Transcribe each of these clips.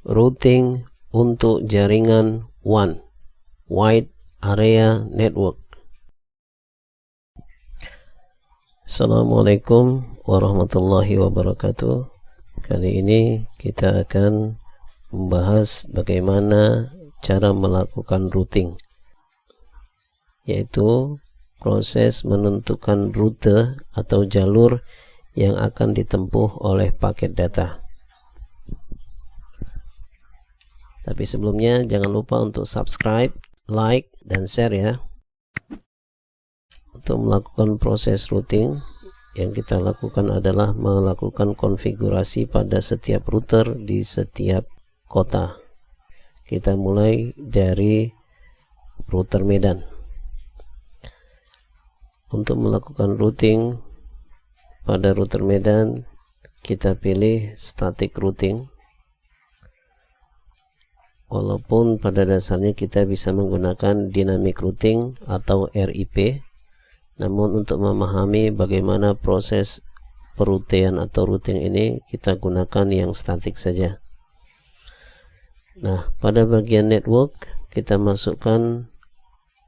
routing untuk jaringan WAN, Wide Area Network. Assalamualaikum warahmatullahi wabarakatuh. Kali ini kita akan membahas bagaimana cara melakukan routing, yaitu proses menentukan rute atau jalur yang akan ditempuh oleh paket data. Tapi sebelumnya jangan lupa untuk subscribe, like, dan share ya. Untuk melakukan proses routing, yang kita lakukan adalah melakukan konfigurasi pada setiap router di setiap kota. Kita mulai dari router Medan. Untuk melakukan routing pada router Medan, kita pilih static routing. Walaupun pada dasarnya kita bisa menggunakan dynamic routing atau RIP, namun untuk memahami bagaimana proses perutian atau routing ini, kita gunakan yang statik saja. Nah, pada bagian network kita masukkan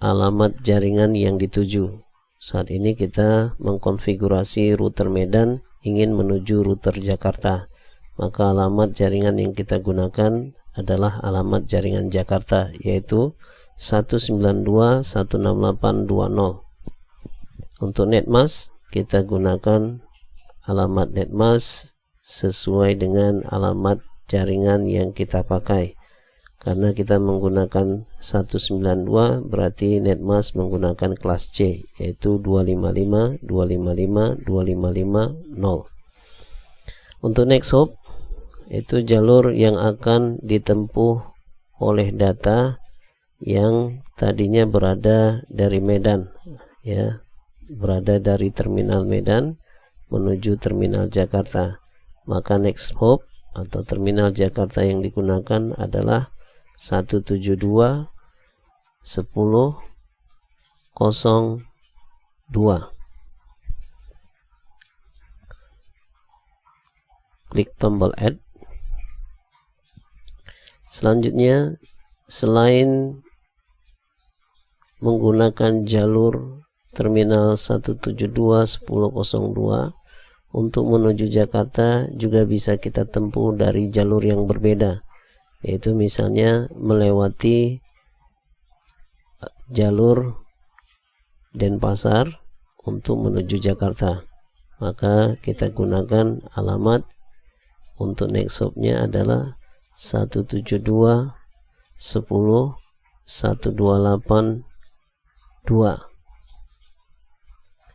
alamat jaringan yang dituju. Saat ini kita mengkonfigurasi router Medan ingin menuju router Jakarta, maka alamat jaringan yang kita gunakan adalah alamat jaringan Jakarta, yaitu 192.168.20. Untuk netmask kita gunakan alamat netmask sesuai dengan alamat jaringan yang kita pakai. Karena kita menggunakan 192, berarti netmask menggunakan kelas C, yaitu 255.255.255.0. Untuk next hop, itu jalur yang akan ditempuh oleh data yang tadinya berada dari Medan, ya, berada dari terminal Medan menuju terminal Jakarta. Maka next hop atau terminal Jakarta yang digunakan adalah 172.10.02. Klik tombol add. Selanjutnya, selain menggunakan jalur terminal 172.10.02 untuk menuju Jakarta, juga bisa kita tempuh dari jalur yang berbeda, yaitu misalnya melewati jalur Denpasar untuk menuju Jakarta. Maka kita gunakan alamat untuk next hop-nya adalah 172.10.128.2.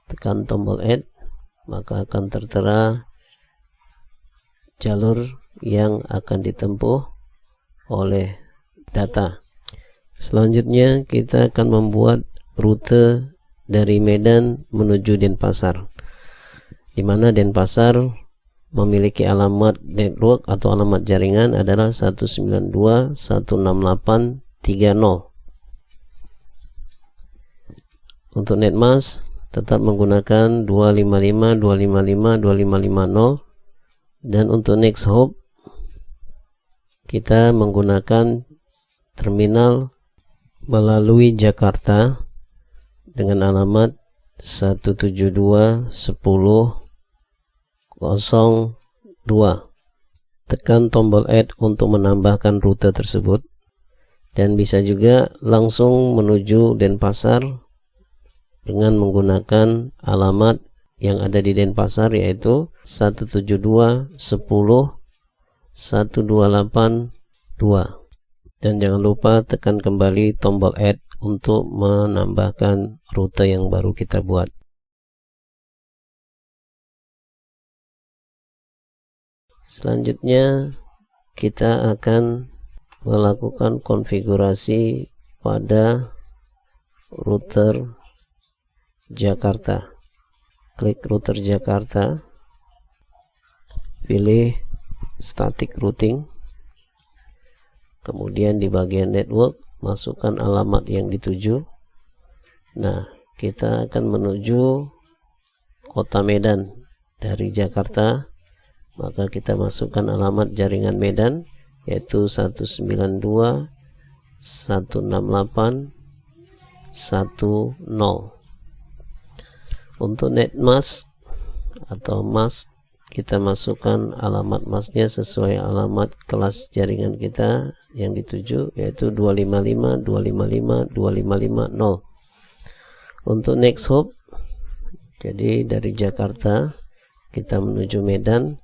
Tekan tombol add, maka akan tertera jalur yang akan ditempuh oleh data. Selanjutnya kita akan membuat rute dari Medan menuju Denpasar, di mana Denpasar memiliki alamat network atau alamat jaringan adalah 192.168.30. Untuk netmask tetap menggunakan 255.255.255.0, dan untuk next hop kita menggunakan terminal melalui Jakarta dengan alamat 172.10.02. Tekan tombol add untuk menambahkan rute tersebut, dan bisa juga langsung menuju Denpasar dengan menggunakan alamat yang ada di Denpasar, yaitu 172.10.128.2. Dan jangan lupa tekan kembali tombol add untuk menambahkan rute yang baru kita buat. Selanjutnya kita akan melakukan konfigurasi pada router Jakarta. Klik router Jakarta, pilih static routing, kemudian di bagian network masukkan alamat yang dituju. Nah, kita akan menuju kota Medan dari Jakarta, maka kita masukkan alamat jaringan Medan, yaitu 192 168 10. Untuk net mask atau mask, kita masukkan alamat masknya sesuai alamat kelas jaringan kita yang dituju, yaitu 255 255 255 0. Untuk next hop, jadi dari Jakarta kita menuju Medan,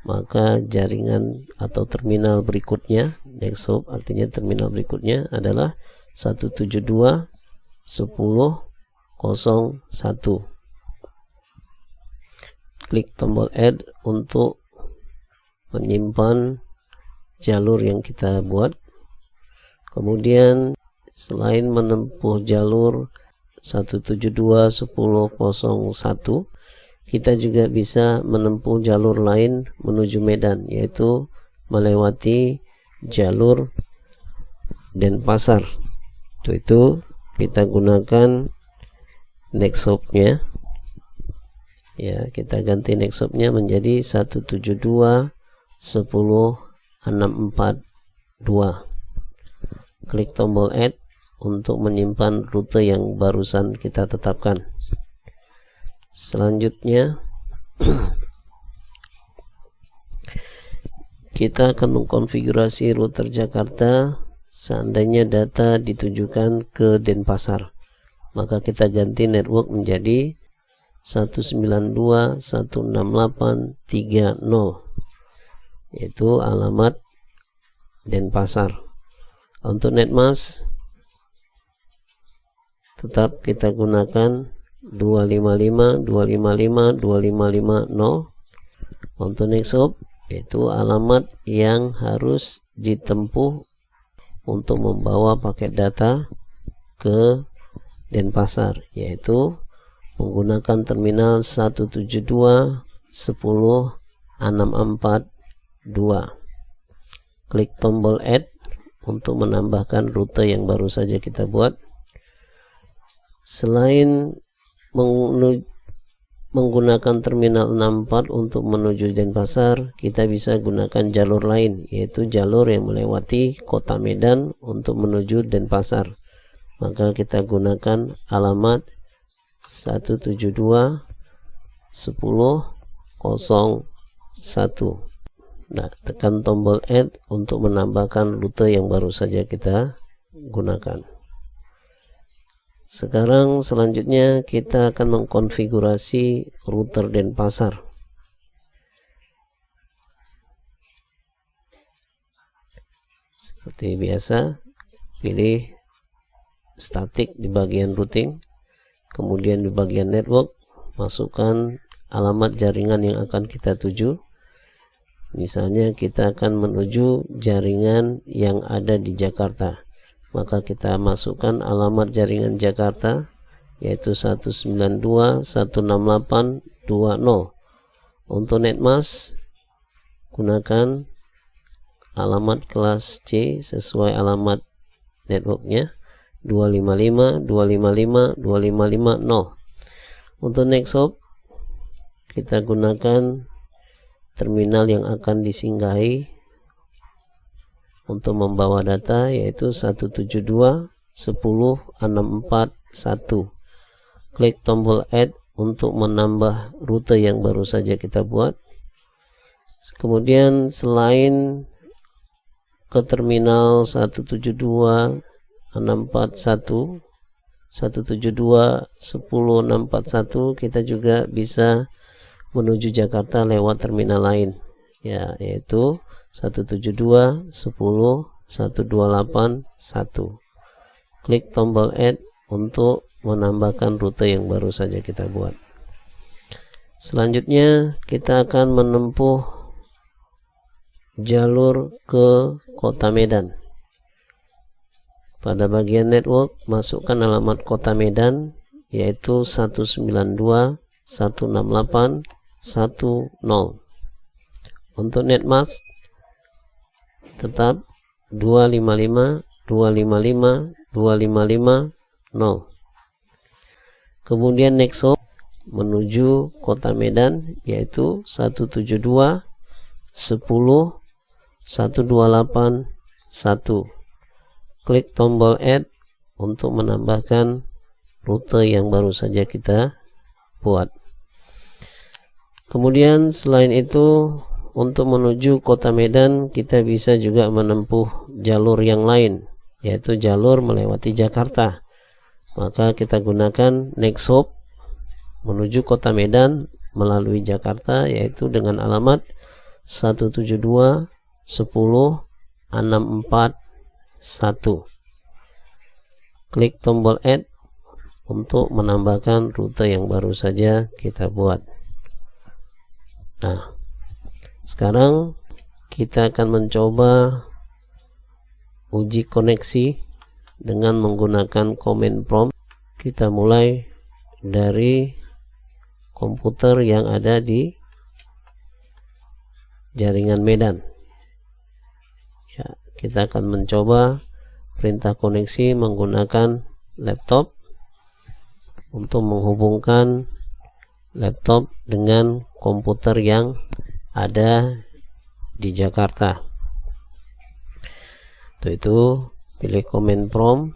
maka jaringan atau terminal berikutnya, next hop artinya terminal berikutnya adalah 172 10 01. Klik tombol add untuk menyimpan jalur yang kita buat. Kemudian selain menempuh jalur 172 10 01, kita juga bisa menempuh jalur lain menuju Medan, yaitu melewati jalur Denpasar. Untuk itu kita gunakan next hop-nya. Ya, kita ganti next hop-nya menjadi 172 10 642. Klik tombol add untuk menyimpan rute yang barusan kita tetapkan. Selanjutnya kita akan mengkonfigurasi router Jakarta seandainya data ditujukan ke Denpasar. Maka kita ganti network menjadi 192 168 30, yaitu alamat Denpasar. Untuk netmask tetap kita gunakan 255 255 255 0. Untuk next hop, yaitu alamat yang harus ditempuh untuk membawa paket data ke Denpasar, yaitu menggunakan terminal 172 10 642. Klik tombol add untuk menambahkan rute yang baru saja kita buat. Selain menggunakan terminal 64 untuk menuju Denpasar, kita bisa gunakan jalur lain, yaitu jalur yang melewati kota Medan untuk menuju Denpasar. Maka kita gunakan alamat 172 10 01. Nah, tekan tombol add untuk menambahkan rute yang baru saja kita gunakan. Sekarang selanjutnya kita akan mengkonfigurasi router Denpasar. Seperti biasa, pilih static di bagian routing, kemudian di bagian network masukkan alamat jaringan yang akan kita tuju. Misalnya kita akan menuju jaringan yang ada di Jakarta, maka kita masukkan alamat jaringan Jakarta, yaitu 192 168 20. Untuk netmask gunakan alamat kelas C sesuai alamat networknya 255 255 255 0. Untuk next hop kita gunakan terminal yang akan disinggahi untuk membawa data, yaitu 172 10 641. Klik tombol add untuk menambah rute yang baru saja kita buat. Kemudian selain ke terminal 172 641 172 10 641, kita juga bisa menuju Jakarta lewat terminal lain, ya, yaitu 172 10 128 1. Klik tombol add untuk menambahkan rute yang baru saja kita buat. Selanjutnya kita akan menempuh jalur ke kota Medan. Pada bagian network masukkan alamat kota Medan, yaitu 192 168 10. Untuk netmask tetap 255 255 255 0. Kemudian next hop menuju kota Medan, yaitu 172 10 1281. Klik tombol add untuk menambahkan rute yang baru saja kita buat. Kemudian selain itu, untuk menuju kota Medan kita bisa juga menempuh jalur yang lain, yaitu jalur melewati Jakarta. Maka kita gunakan Next Hop menuju kota Medan melalui Jakarta, yaitu dengan alamat 172.10.641. Klik tombol add untuk menambahkan rute yang baru saja kita buat. Nah, sekarang kita akan mencoba uji koneksi dengan menggunakan command prompt. Kita mulai dari komputer yang ada di jaringan Medan. Ya, kita akan mencoba perintah koneksi menggunakan laptop untuk menghubungkan laptop dengan komputer yang ada di Jakarta. Untuk itu pilih command prompt,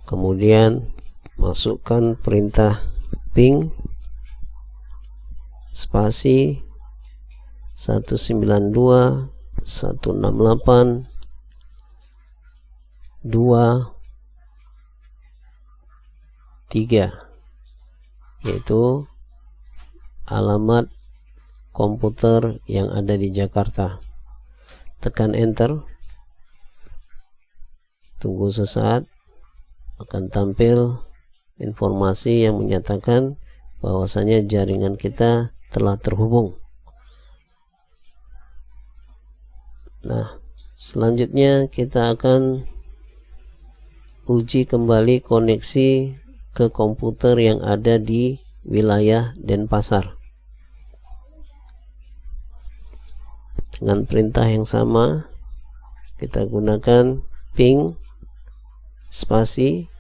kemudian masukkan perintah ping spasi 192.168.2.3, yaitu alamat komputer yang ada di Jakarta. Tekan enter, tunggu sesaat, akan tampil informasi yang menyatakan bahwasanya jaringan kita telah terhubung. Nah, selanjutnya kita akan uji kembali koneksi ke komputer yang ada di wilayah Denpasar. Dengan perintah yang sama, kita gunakan ping spasi,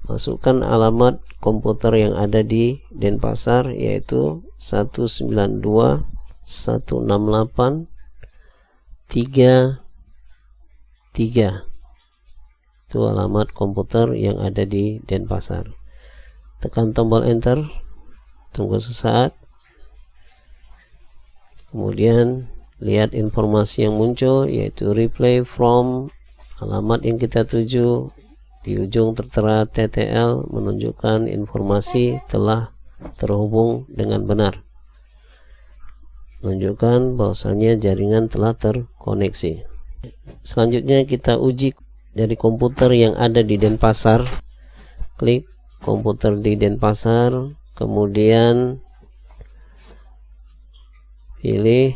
masukkan alamat komputer yang ada di Denpasar, yaitu 192.168.3.3. Itu alamat komputer yang ada di Denpasar. Tekan tombol enter, tunggu sesaat, kemudian lihat informasi yang muncul, yaitu replay from. Alamat yang kita tuju di ujung tertera TTL menunjukkan informasi telah terhubung dengan benar, menunjukkan bahwasanya jaringan telah terkoneksi. Selanjutnya kita uji dari komputer yang ada di Denpasar. Klik komputer di Denpasar, kemudian pilih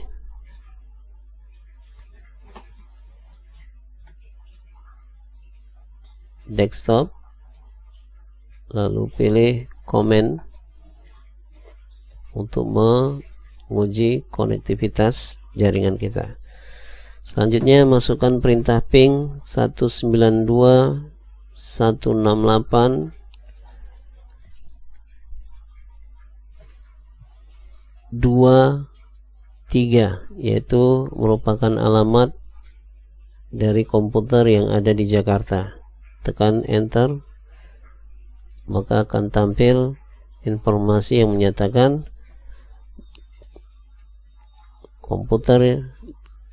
desktop, lalu pilih command untuk menguji konektivitas jaringan kita. Selanjutnya masukkan perintah ping 192.168.2.3, yaitu merupakan alamat dari komputer yang ada di Jakarta. Tekan enter, maka akan tampil informasi yang menyatakan komputer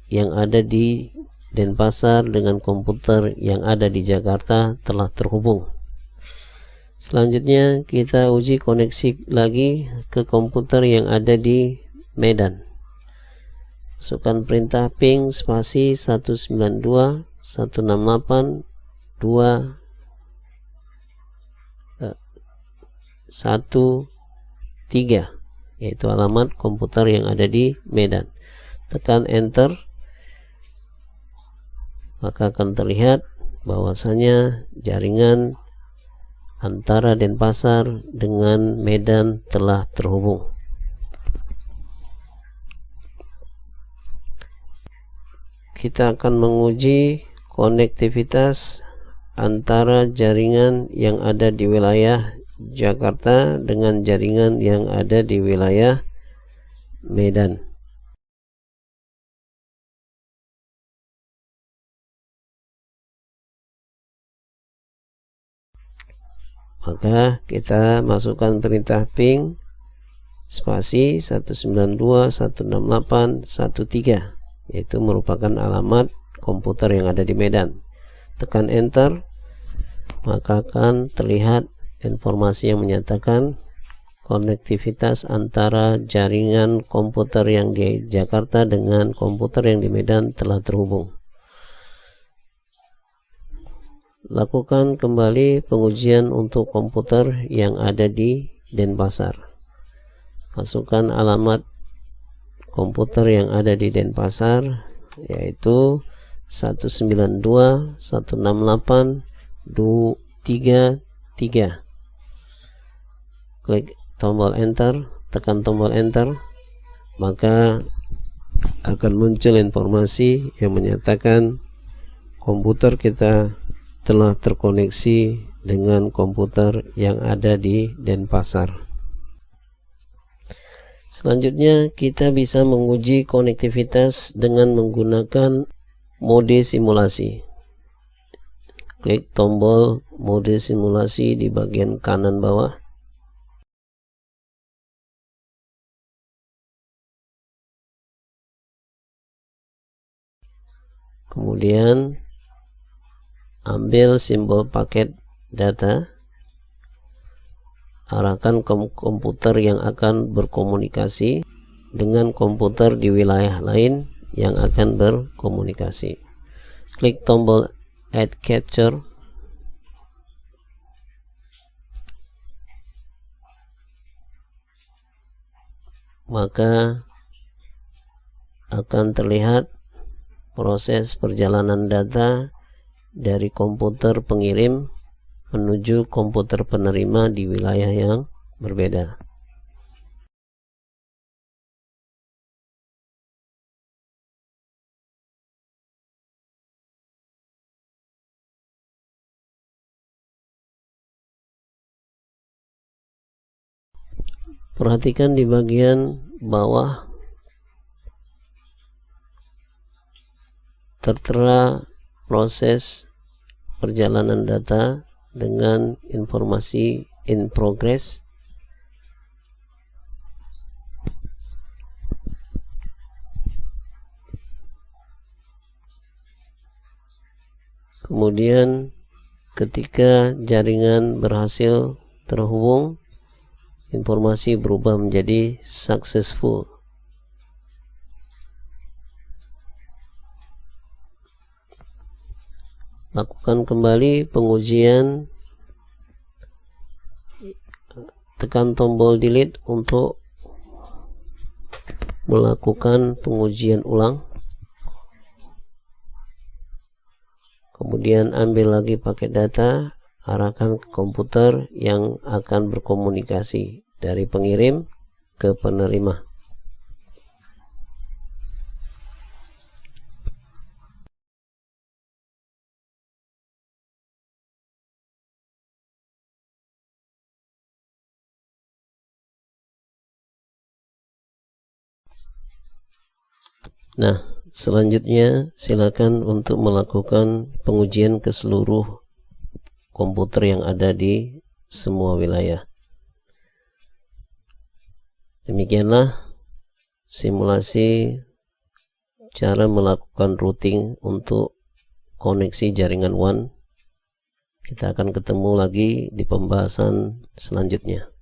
yang ada di Denpasar dengan komputer yang ada di Jakarta telah terhubung. Selanjutnya kita uji koneksi lagi ke komputer yang ada di Medan. Masukkan perintah ping spasi 192.168.2.1.3, yaitu alamat komputer yang ada di Medan. Tekan enter, maka akan terlihat bahwasanya jaringan antara Denpasar dengan Medan telah terhubung. Kita akan menguji konektivitas antara jaringan yang ada di wilayah Jakarta dengan jaringan yang ada di wilayah Medan. Maka kita masukkan perintah ping spasi 192.168.13, yaitu merupakan alamat komputer yang ada di Medan. Tekan enter, maka akan terlihat informasi yang menyatakan konektivitas antara jaringan komputer yang di Jakarta dengan komputer yang di Medan telah terhubung. Lakukan kembali pengujian untuk komputer yang ada di Denpasar. Masukkan alamat komputer yang ada di Denpasar, yaitu 192.168.233. Klik tombol enter, tekan tombol enter, maka akan muncul informasi yang menyatakan komputer kita telah terkoneksi dengan komputer yang ada di Denpasar. Selanjutnya kita bisa menguji konektivitas dengan menggunakan mode simulasi. Klik tombol mode simulasi di bagian kanan bawah. Kemudian ambil simbol paket data, arahkan ke komputer yang akan berkomunikasi dengan komputer di wilayah lain yang akan berkomunikasi. Klik tombol Add Capture. Maka akan terlihat proses perjalanan data dari komputer pengirim menuju komputer penerima di wilayah yang berbeda. Perhatikan di bagian bawah tertera proses perjalanan data dengan informasi in progress. Kemudian ketika jaringan berhasil terhubung, informasi berubah menjadi successful. Lakukan kembali pengujian, tekan tombol delete untuk melakukan pengujian ulang. Kemudian ambil lagi paket data, arahkan ke komputer yang akan berkomunikasi dari pengirim ke penerima. Nah, selanjutnya silakan untuk melakukan pengujian ke seluruh komputer yang ada di semua wilayah. Demikianlah simulasi cara melakukan routing untuk koneksi jaringan WAN. Kita akan ketemu lagi di pembahasan selanjutnya.